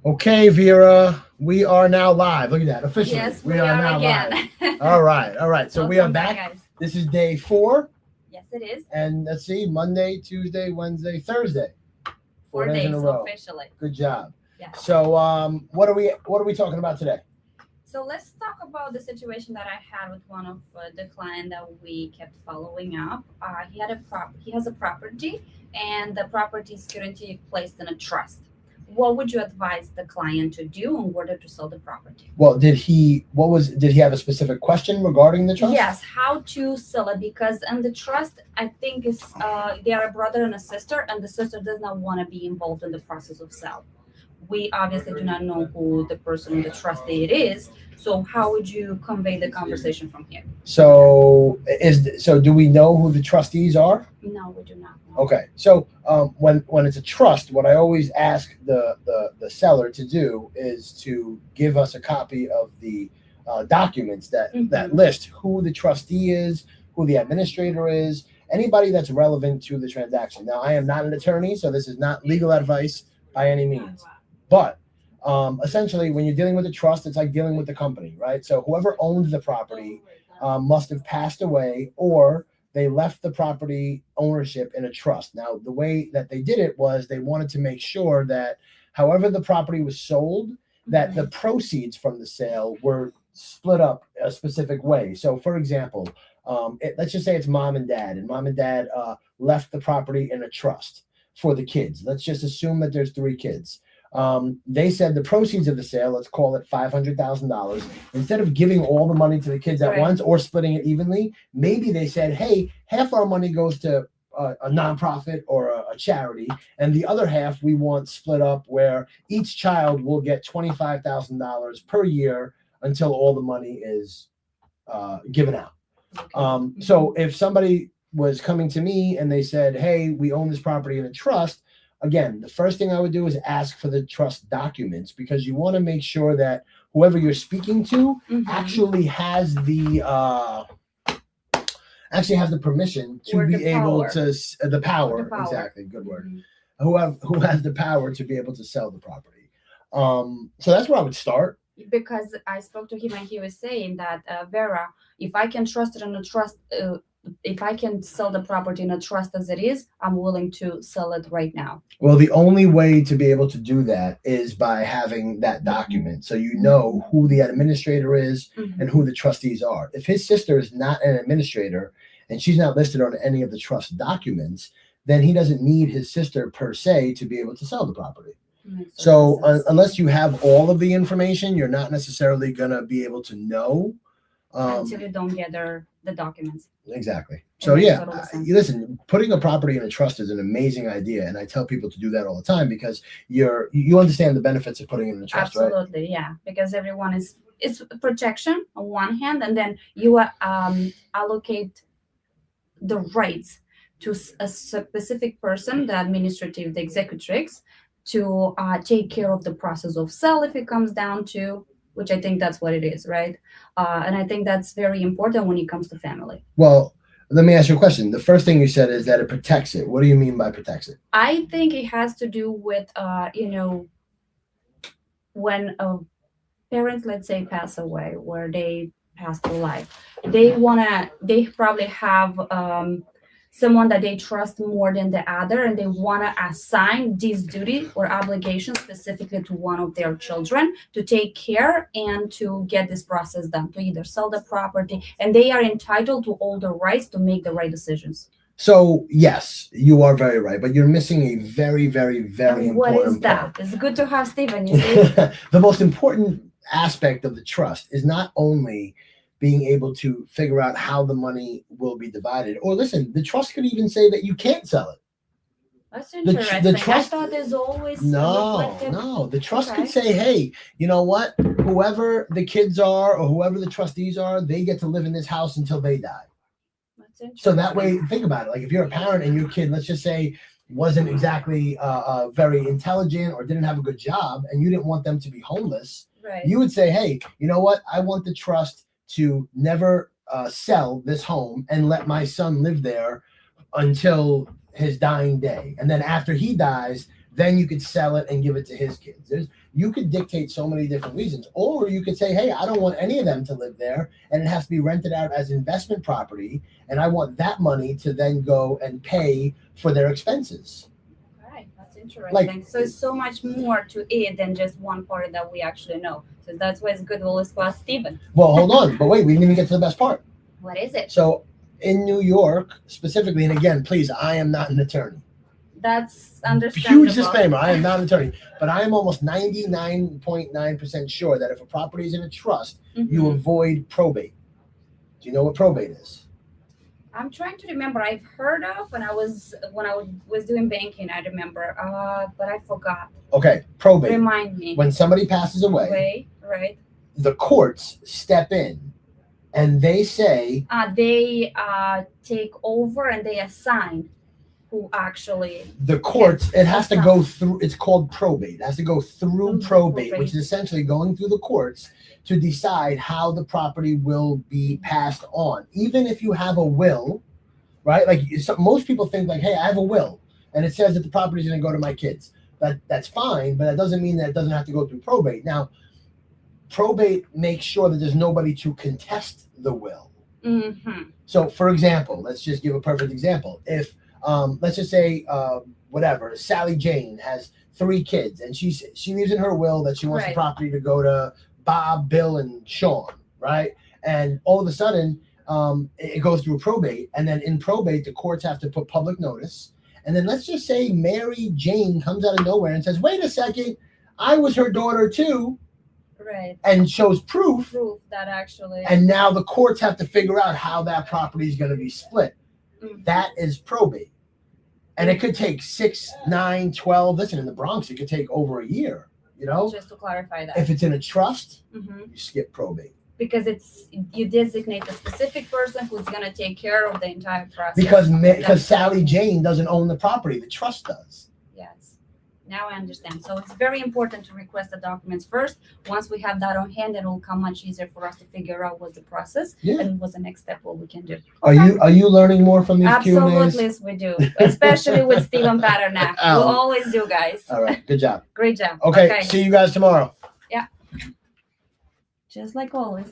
Okay, Vera, we are now live. Look at that. Officially, Yes, we we are are now live. again. All right, all right. So we are Welcome back, back. guys. This is day 4, Yes, it is. and let's see, Monday, Tuesday, Wednesday, Thursday, 4 4 days in a days row. officially. Good job. Yes. So, what are we talking about today? So let's talk about the situation that I had with one of the client that we kept following up. He has a property, and the property is currently placed in a trust. What would you advise the client to do in order to sell the property? Well, did he have a specific question regarding the trust? Yes, how to sell it, because in the trust, I think is they are a brother and a sister, and the sister does not want to be involved in the process of sale. We obviously do not know who the person in the trustee it is. So how would you convey the conversation from here? So do we know who the trustees are? No, we do not know. Okay, so when it's a trust, what I always ask the seller to do is to give us a copy of the documents that list who the trustee is, who the administrator is, anybody that's relevant to the transaction. Now, I am not an attorney, so this is not legal advice by any means, but essentially, when you're dealing with a trust, it's like dealing with the company, right? So whoever owns the property must have passed away, or they left the property ownership in a trust. Now, the way that they did it was they wanted to make sure that however the property was sold, that the proceeds from the sale were split up a specific way. So, for example, let's just say it's mom and dad, and mom and dad left the property in a trust for the kids. Let's just assume that there's 3 kids. They said the proceeds of the sale, let's call it $500,000. Instead of giving all the money to the kids at Right. once or splitting it evenly, maybe they said, hey, half our money goes to a nonprofit or a charity, and the other half we want split up where each child will get $25,000 per year until all the money is given out. So if somebody was coming to me and they said, hey, we own this property in a trust, again, the first thing I would do is ask for the trust documents, because you want to make sure that whoever you're speaking to actually has the permission to Or be the able power. to the power. The power. Exactly, good word. Mhm. Who has the power to be able to sell the property. So that's where I would start. Because I spoke to him and he was saying that Vera, if I can trust it in a trust, if I can sell the property in a trust as it is, I'm willing to sell it right now. Well, the only way to be able to do that is by having that document, so you know who the administrator is and who the trustees are. If his sister is not an administrator and she's not listed on any of the trust documents, then he doesn't need his sister per se to be able to sell the property. Makes So total sense. unless you have all of the information, you're not necessarily gonna be able to know. Until you don't gather the documents. Exactly. It So makes yeah, total sense. listen, putting a property in a trust is an amazing idea, and I tell people to do that all the time because you understand the benefits of putting it in a trust, right? Absolutely, yeah. Because everyone is it's protection on one hand, and then you allocate the rights to a specific person, the administrative, the executrix, to take care of the process of sale if it comes down to, which I think that's what it is, right? And I think that's very important when it comes to family. Well, let me ask you a question. The first thing you said is that it protects it. What do you mean by protects it? I think it has to do with, when parents, let's say, pass away, where they pass through life, they probably have someone that they trust more than the other, and they want to assign this duty or obligation specifically to one of their children to take care and to get this process done, to either sell the property, and they are entitled to all the rights to make the right decisions. So yes, you are very right, but you're missing a very, very, very And what important is that? part. It's good to have Stephen, you see. The most important aspect of the trust is not only being able to figure out how the money will be divided, or listen, the trust could even say that you can't sell it. That's The interesting. trust. I thought there's always No, reflective. no. The trust Okay. could say, hey, you know what? Whoever the kids are or whoever the trustees are, they get to live in this house until they die. That's interesting. So that way, think about it. Like if you're a parent and your kid, let's just say, wasn't exactly very intelligent or didn't have a good job, and you didn't want them to be homeless, Right. you would say, hey, you know what? I want the trust to never sell this home and let my son live there until his dying day. And then after he dies, then you could sell it and give it to his kids. You could dictate so many different reasons, or you could say, hey, I don't want any of them to live there, and it has to be rented out as investment property, and I want that money to then go and pay for their expenses. Right, that's interesting. So it's so much more to it than just one part that we actually know. So that's why it's good to always ask Stephen. Well, hold on, but wait, we didn't even get to the best part. What is it? So in New York specifically, and again, please, I am not an attorney. That's understandable. Huge disclaimer, I am not an attorney, but I am almost 99.9% sure that if a property is in a trust, you avoid probate. Do you know what probate is? I'm trying to remember. I've heard of when I was doing banking. I remember, but I forgot. Okay, probate. Remind me. When somebody passes away, right? The courts step in, and they say they take over and they assign who actually. The courts. It has to go through. It's called probate. It has to go through probate, which is essentially going through the courts to decide how the property will be passed on. Even if you have a will, right? Like most people think like, hey, I have a will, and it says that the property is going to go to my kids. That's fine, but that doesn't mean that it doesn't have to go through probate. Now, probate makes sure that there's nobody to contest the will. So, for example, let's just give a perfect example. If let's just say whatever, Sally Jane has 3 kids, and she leaves in her will that she wants the property to go to Bob, Bill, and Sean, right? And all of a sudden, it goes through probate, and then in probate, the courts have to put public notice. And then let's just say Mary Jane comes out of nowhere and says, wait a second, I was her daughter too. Right. And shows proof that actually. And now the courts have to figure out how that property is going to be split. That is probate. And it could take 6, 9, 12. Listen, in the Bronx, it could take over a year, you know? Just to clarify that. If it's in a trust, you skip probate. Because you designate a specific person who's going to take care of the entire process. Because Sally Jane doesn't own the property. The trust does. Yes. Now I understand. So it's very important to request the documents first. Once we have that on hand, it will come much easier for us to figure out what's the process and what's the next step, what we can do. Are you learning more from these Absolutely, Q&As? we do. Especially with Stephen Paternak. We always do, guys. All right. Good job. Great job. Okay. See you guys tomorrow. Yeah. Just like always.